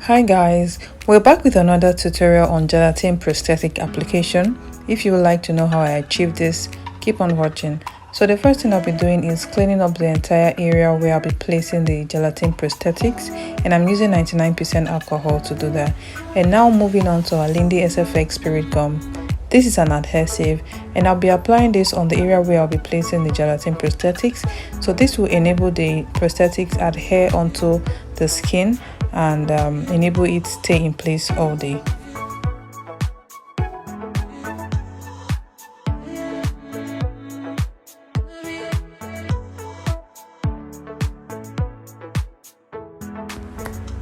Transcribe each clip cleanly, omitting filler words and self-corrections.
Hi guys, we're back with another tutorial on gelatin prosthetic application. If you would like to know how I achieved this, keep on watching. So the first thing I'll be doing is cleaning up the entire area where I'll be placing the gelatin prosthetics, and I'm using 99% alcohol to do that. And now moving on to our Lindy Sfx Spirit Gum. This is an adhesive, and I'll be applying this on the area where I'll be placing the gelatin prosthetics. So this will enable the prosthetics adhere onto the skin and enable it to stay in place all day.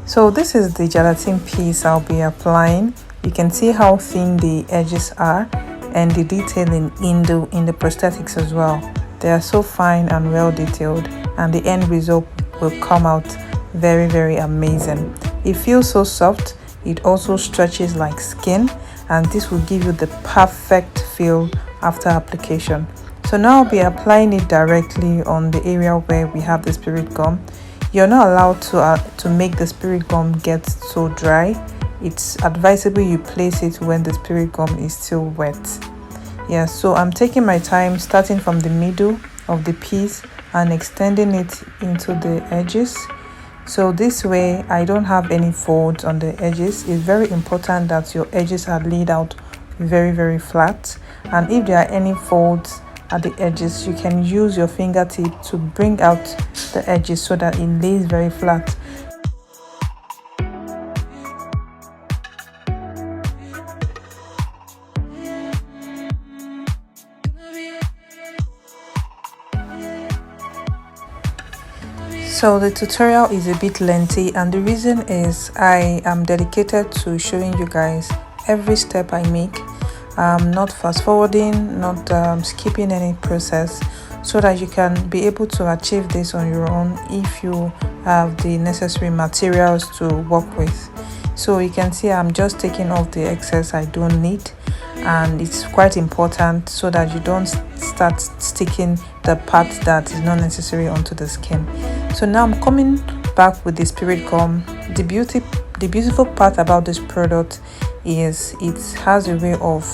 So this is the gelatin piece I'll be applying. You can see how thin the edges are and the detailing in the prosthetics as well. They are so fine and well detailed, and the end result will come out very amazing. It feels so soft. It also stretches like skin, and this will give you the perfect feel after application. So now I'll be applying it directly on the area where we have the spirit gum. You're not allowed to make the spirit gum get so dry. It's advisable you place it when the spirit gum is still wet. Yeah, so I'm taking my time, starting from the middle of the piece and extending it into the edges. So this way I don't have any folds on the edges. It's very important that your edges are laid out very flat, and if there are any folds at the edges, you can use your fingertip to bring out the edges so that it lays very flat. So the tutorial is a bit lengthy, and the reason is I am dedicated to showing you guys every step I make. Not fast forwarding, not skipping any process, so that you can be able to achieve this on your own if you have the necessary materials to work with. So you can see I'm just taking off the excess I don't need, and it's quite important so that you don't start sticking the part that is not necessary onto the skin. So now I'm coming back with the spirit gum. The beautiful part about this product is it has a way of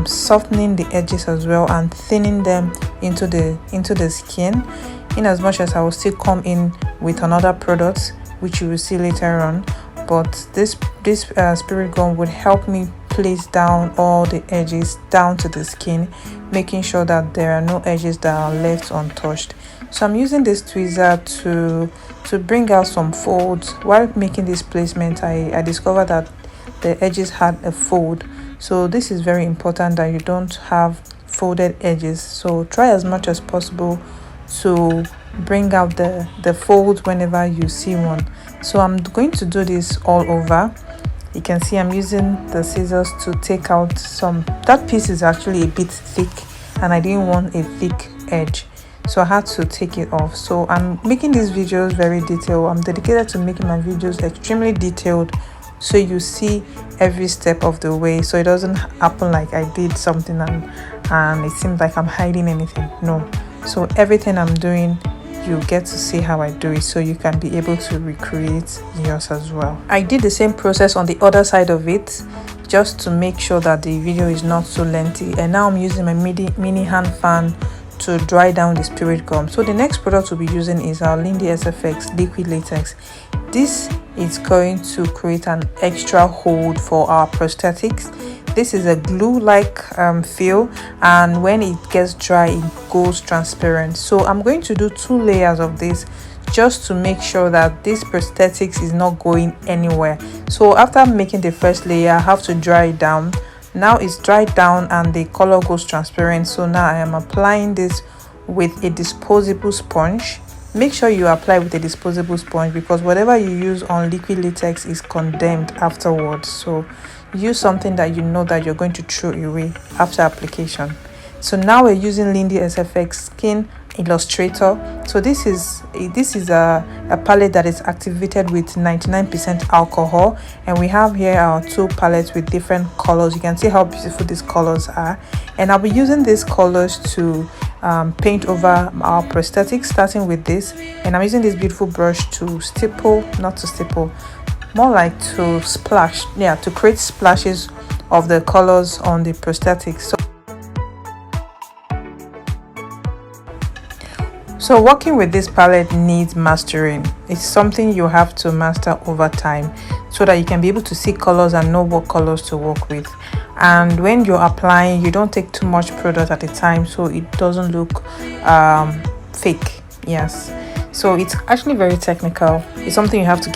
softening the edges as well and thinning them into the skin, in as much as I will still come in with another product which you will see later on. But this spirit gum would help me place down all the edges down to the skin, making sure that there are no edges that are left untouched. So I'm using this tweezer to bring out some folds. While making this placement, I discovered that the edges had a fold. So this is very important that you don't have folded edges. So try as much as possible to bring out the folds whenever you see one. So I'm going to do this all over. You can see I'm using the scissors to take out some. That piece is actually a bit thick, and I didn't want a thick edge, so I had to take it off. So I'm making these videos very detailed. I'm dedicated to making my videos extremely detailed, so you see every step of the way, so it doesn't happen like I did something and it seems like I'm hiding anything. No, so everything I'm doing, you get to see how I do it, so you can be able to recreate yours as well. I did the same process on the other side of it, just to make sure that the video is not so lengthy. And now I'm using my mini hand fan to dry down the spirit gum. So the next product we'll be using is our Lindy Sfx liquid latex. This is going to create an extra hold for our prosthetics. This is a glue-like feel, and when it gets dry, it goes transparent. So I'm going to do 2 layers of this just to make sure that this prosthetics is not going anywhere. So after making the first layer, I have to dry it down. Now it's dried down and the color goes transparent. So now I am applying this with a disposable sponge. Make sure you apply with a disposable sponge, because whatever you use on liquid latex is condemned afterwards. So use something that you know that you're going to throw away after application. So now we're using Lindy Sfx Skin Illustrator. So this is a palette that is activated with 99% alcohol, and we have here our 2 palettes with different colors. You can see how beautiful these colors are, and I'll be using these colors to paint over our prosthetics, starting with this. And I'm using this beautiful brush to stipple, not to stipple, more like to splash, yeah, to create splashes of the colors on the prosthetic. So working with this palette needs mastering. It's something you have to master over time so that you can be able to see colors and know what colors to work with. And when you're applying, you don't take too much product at a time so it doesn't look fake. Yes, so it's actually very technical. It's something you have to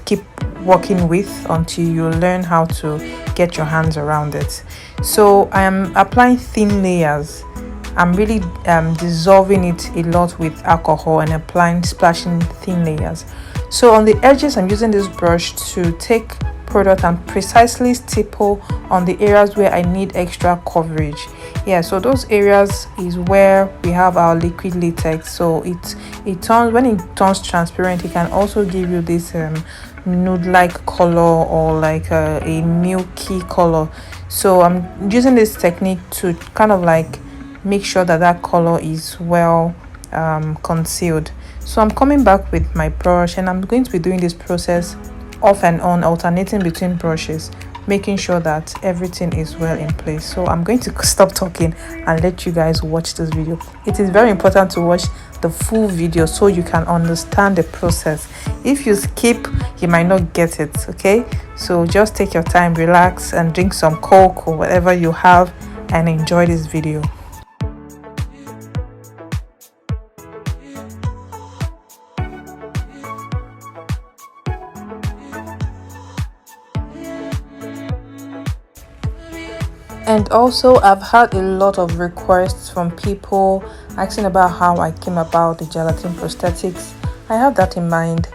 keep working with until you learn how to get your hands around it. So I am applying thin layers. I'm really dissolving it a lot with alcohol and splashing thin layers. So on the edges, I'm using this brush to take product and precisely stipple on the areas where I need extra coverage. Yeah, so those areas is where we have our liquid latex. So it turns, when it turns transparent, it can also give you this nude-like color or like a milky color. So I'm using this technique to kind of like make sure that color is well concealed. So I'm coming back with my brush and I'm going to be doing this process off and on, alternating between brushes, making sure that everything is well in place. So I'm going to stop talking and let you guys watch this video. It is very important to watch the full video so you can understand the process. If you skip, you might not get it. Okay, so just take your time, relax, and drink some Coke or whatever you have and enjoy this video. And also, I've had a lot of requests from people asking about how I came about the gelatin prosthetics. I have that in mind.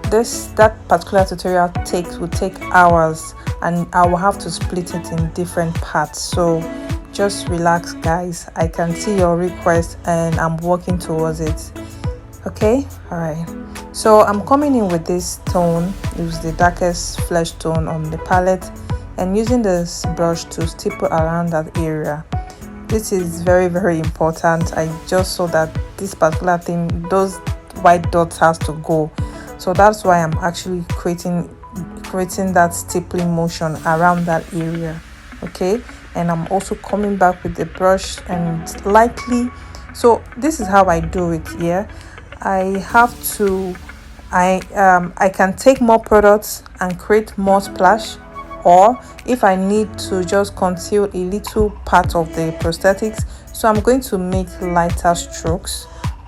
That particular tutorial will take hours and I will have to split it in different parts. So just relax, guys. I can see your request and I'm working towards it. Okay, all right. So I'm coming in with this tone. Use the darkest flesh tone on the palette and using this brush to stipple around that area. This is very, very important. I just saw that this particular thing, those white dots has to go. So that's why I'm actually creating that stippling motion around that area. Okay, and I'm also coming back with the brush and lightly. So this is how I do it. Yeah, I can take more products and create more splash, or if I need to just conceal a little part of the prosthetics, so I'm going to make lighter strokes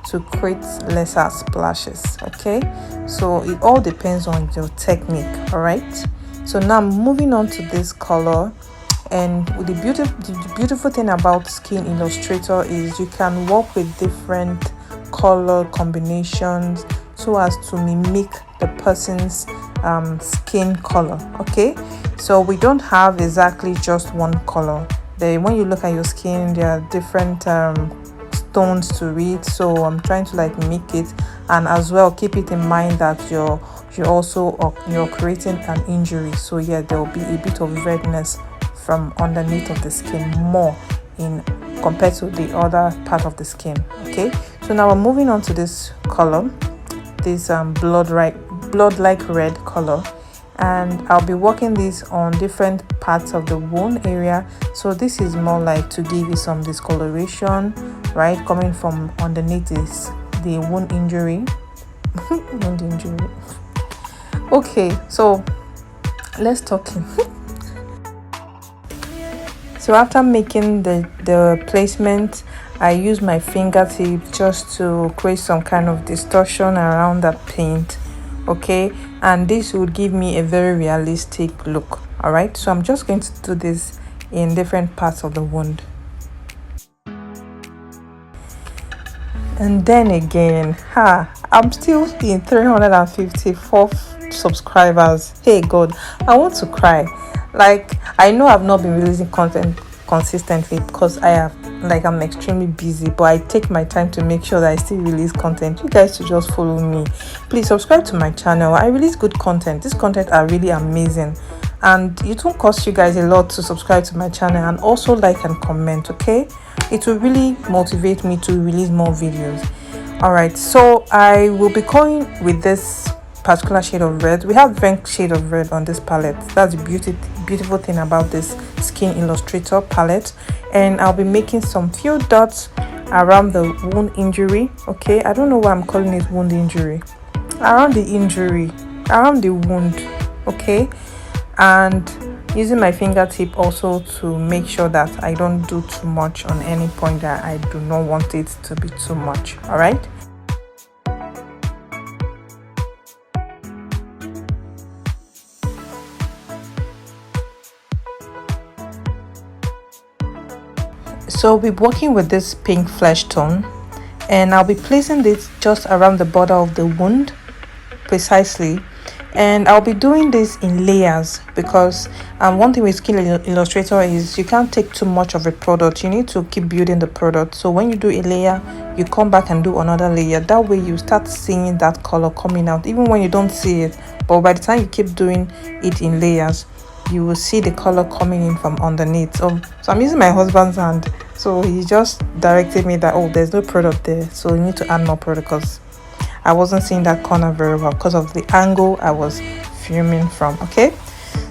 to create lesser splashes. Okay, so it all depends on your technique. All right, so now I'm moving on to this color, and the beautiful thing about Skin Illustrator is you can work with different color combinations so as to mimic the person's skin color. Okay, so we don't have exactly just one color. When you look at your skin, there are different tones to read, so I'm trying to like make it, and as well keep it in mind that you're creating an injury. So yeah, there will be a bit of redness from underneath of the skin more in compared to the other part of the skin. Okay, so now we're moving on to this color, this blood-like red color, and I'll be working this on different parts of the wound area. So this is more like to give you some discoloration, right, coming from underneath the wound injury. Wound injury. Okay, so let's talk. So after making the placement, I use my fingertip just to create some kind of distortion around that paint. Okay, and this would give me a very realistic look. All right, so I'm just going to do this in different parts of the wound. And then again, I'm still in 354 subscribers. Hey God, I want to cry. Like, I know I've not been releasing content consistently because I'm extremely busy, but I take my time to make sure that I still release content. You guys should just follow me. Please subscribe to my channel. I release good content. This content are really amazing, and it won't cost you guys a lot to subscribe to my channel, and also like and comment. Okay, it will really motivate me to release more videos. All right, so I will be going with this particular shade of red. We have different shade of red on this palette. That's the beautiful thing about this Skin Illustrator palette. And I'll be making some few dots around the wound injury. Okay, I don't know why I'm calling it wound injury. Around the injury, around the wound. Okay, and using my fingertip also to make sure that I don't do too much on any point that I do not want it to be too much. All right. So we'll be working with this pink flesh tone, and I'll be placing this just around the border of the wound precisely. And I'll be doing this in layers because one thing with Skin Illustrator is you can't take too much of a product. You need to keep building the product. So when you do a layer, you come back and do another layer. That way you start seeing that color coming out even when you don't see it. But by the time you keep doing it in layers, you will see the color coming in from underneath. So I'm using my husband's hand. So he just directed me that, oh, there's no product there, so you need to add more product, because I wasn't seeing that corner very well because of the angle I was filming from. Okay,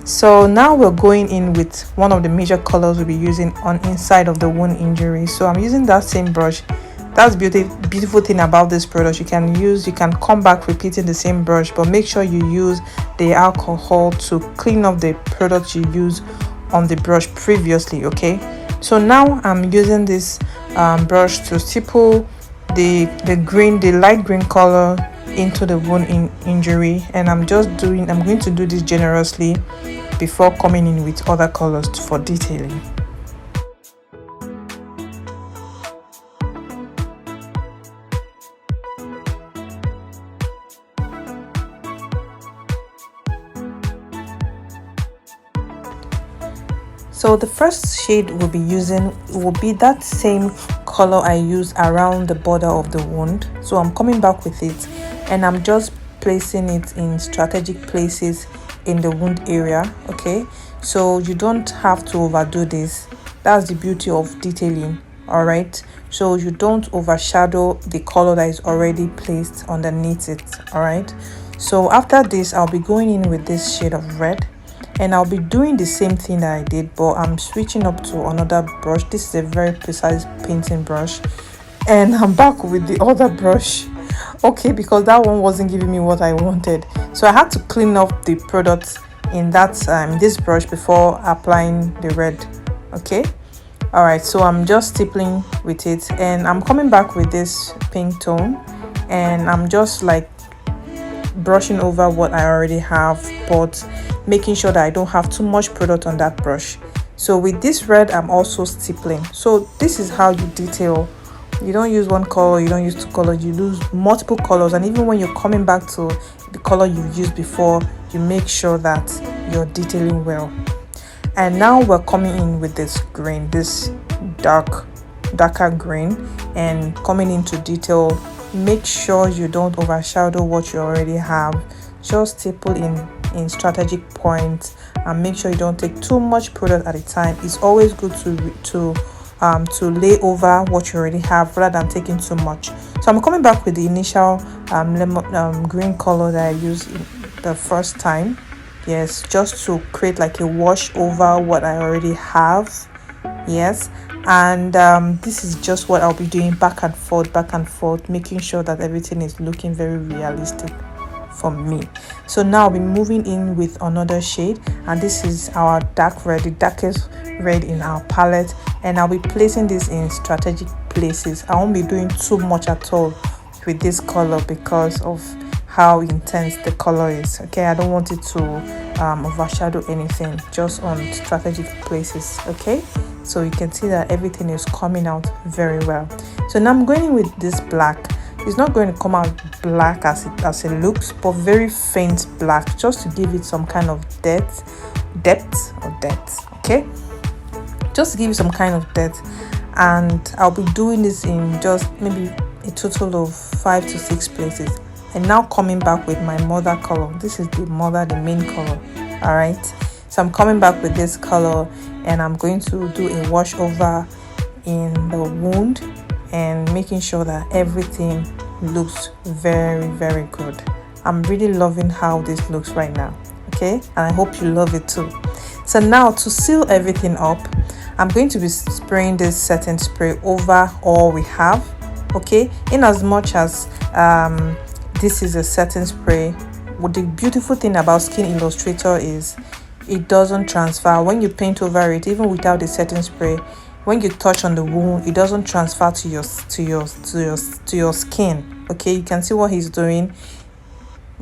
so now we're going in with one of the major colors we'll be using on inside of the wound injury. So I'm using that same brush. That's beautiful thing about this product. You can come back repeating the same brush, but make sure you use the alcohol to clean up the product you use on the brush previously. Okay, so now I'm using this brush to stipple the light green color into the wound injury, and I'm going to do this generously before coming in with other colors for detailing. So the first shade we'll be using will be that same color I used around the border of the wound. So I'm coming back with it, and I'm just placing it in strategic places in the wound area. Okay, so you don't have to overdo this. That's the beauty of detailing. All right, so you don't overshadow the color that is already placed underneath it. All right, so after this I'll be going in with this shade of red, and I'll be doing the same thing that I did, but I'm switching up to another brush. This is a very precise painting brush, and I'm back with the other brush. Okay, because that one wasn't giving me what I wanted, so I had to clean up the product in that this brush before applying the red. Okay, all right, so I'm just stippling with it, and I'm coming back with this pink tone, and I'm just like brushing over what I already have, but making sure that I don't have too much product on that brush. So with this red, I'm also stippling. So this is how you detail. You don't use one color, you don't use two colors, you use multiple colors. And even when you're coming back to the color you've used before, you make sure that you're detailing well. And now we're coming in with this green, this darker green, and coming into detail. Make sure you don't overshadow what you already have. Just stipple in strategic points, and make sure you don't take too much product at a time. It's always good to lay over what you already have rather than taking too much. So I'm coming back with the initial green color that I used the first time. Yes, just to create like a wash over what I already have. Yes, and this is just what I'll be doing back and forth, making sure that everything is looking very realistic for me. So now I'll be moving in with another shade, and this is our dark red, the darkest red in our palette, and I'll be placing this in strategic places. I won't be doing too much at all with this color because of how intense the color is. Okay, I don't want it to overshadow anything, just on strategic places. Okay, so you can see that everything is coming out very well. So now I'm going in with this black. It's not going to come out black as it looks, but very faint black, just to give it some kind of depth. Okay, just to give it some kind of depth. And I'll be doing this in just maybe a total of 5 to 6 places. And now coming back with my mother color. This is the main color. All right, so I'm coming back with this color, and I'm going to do a wash over in the wound and making sure that everything looks very, very good. I'm really loving how this looks right now. Okay, and I hope you love it too. So now to seal everything up, I'm going to be spraying this setting spray over all we have. Okay, in as much as this is a setting spray, what the beautiful thing about Skin Illustrator is it doesn't transfer. When you paint over it, even without the setting spray, when you touch on the wound, it doesn't transfer to your skin. Okay, you can see what he's doing.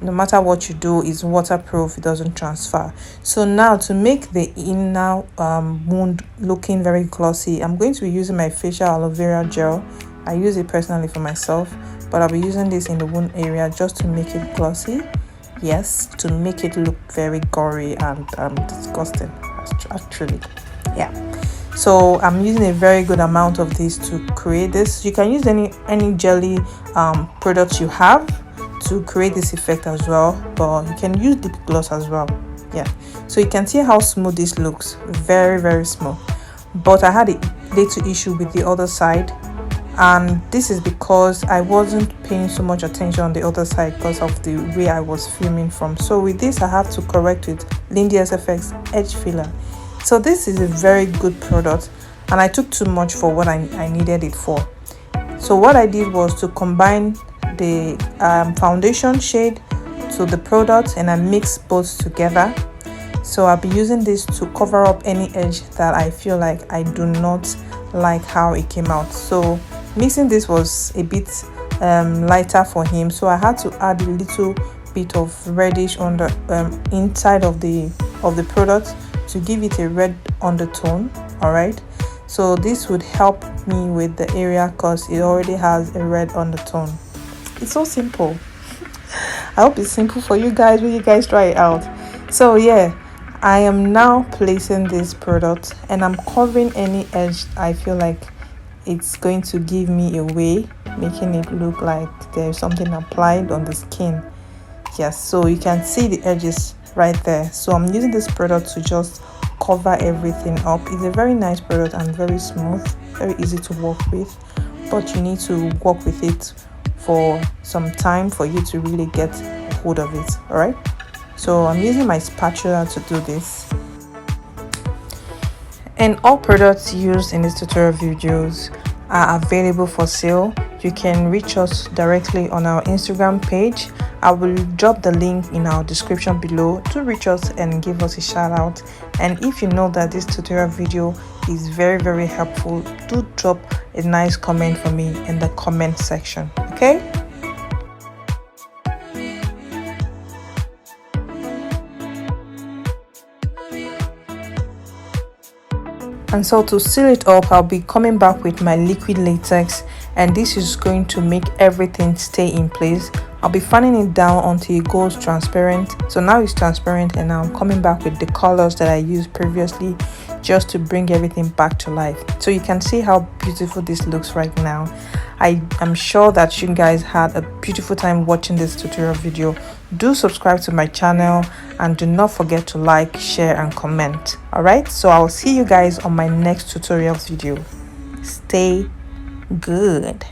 No matter what you do, it's waterproof, it doesn't transfer. So now to make the inner wound looking very glossy, I'm going to be using my facial aloe vera gel. I use it personally for myself, but I'll be using this in the wound area just to make it glossy. Yes, to make it look very gory and disgusting actually. Yeah, so I'm using a very good amount of this to create this. You can use any jelly products you have to create this effect as well, but you can use lip gloss as well. Yeah, so you can see how smooth this looks, very smooth. But I had a little issue with the other side, and this is because I wasn't paying so much attention on the other side because of the way I was filming from. So with this I have to correct with Lindy Sfx edge filler. So this is a very good product, and I took too much for what I needed it for. So what I did was to combine the foundation shade to the product, and I mixed both together. So I'll be using this to cover up any edge that I feel like I do not like how it came out. So mixing this was a bit lighter for him, so I had to add a little bit of reddish on the inside of the product to give it a red undertone. All right, so this would help me with the area because it already has a red undertone. It's so simple. I hope it's simple for you guys when you guys try it out. So yeah, I am now placing this product and I'm covering any edge I feel like it's going to give me away, making it look like there's something applied on the skin. Yes, so you can see the edges right there. So I'm using this product to just cover everything up. It's a very nice product and very smooth, very easy to work with, but you need to work with it for some time for you to really get hold of it. All right, so I'm using my spatula to do this. And all products used in this tutorial videos are available for sale. You can reach us directly on our Instagram page. I will drop the link in our description below to reach us and give us a shout out. And if you know that this tutorial video is very helpful, do drop a nice comment for me in the comment section. Okay, and so to seal it up, I'll be coming back with my liquid latex, and this is going to make everything stay in place. I'll be fanning it down until it goes transparent. So now it's transparent, and now I'm coming back with the colors that I used previously just to bring everything back to life. So you can see how beautiful this looks right now. I am sure that you guys had a beautiful time watching this tutorial video. Do subscribe to my channel and do not forget to like, share and comment. All right, so I'll see you guys on my next tutorial video. Stay good.